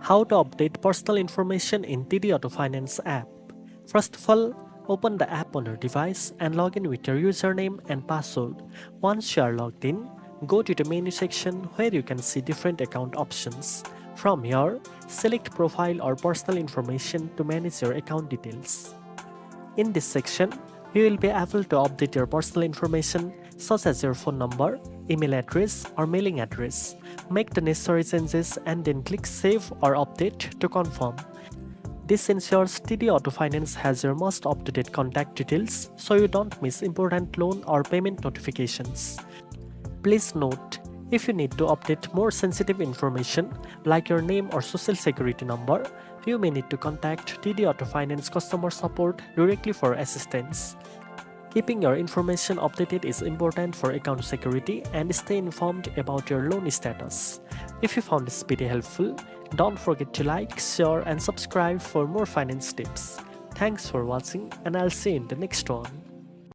How to update personal information in TD Auto Finance app. First of all, open the app on your device and log in with your username and password. Once you are logged in, go to the menu section where you can see different account options. From here, select Profile or Personal Information to manage your account details. In this section, you will be able to update your personal information such as your phone number, email address, or mailing address. Make the necessary changes and then click Save or Update to confirm. This ensures TD Auto Finance has your most up-to-date contact details so you don't miss important loan or payment notifications. Please note, if you need to update more sensitive information like your name or social security number, you may need to contact TD Auto Finance customer support directly for assistance. Keeping your information updated is important for account security and stay informed about your loan status. If you found this video helpful, don't forget to like, share and subscribe for more finance tips. Thanks for watching and I'll see you in the next one.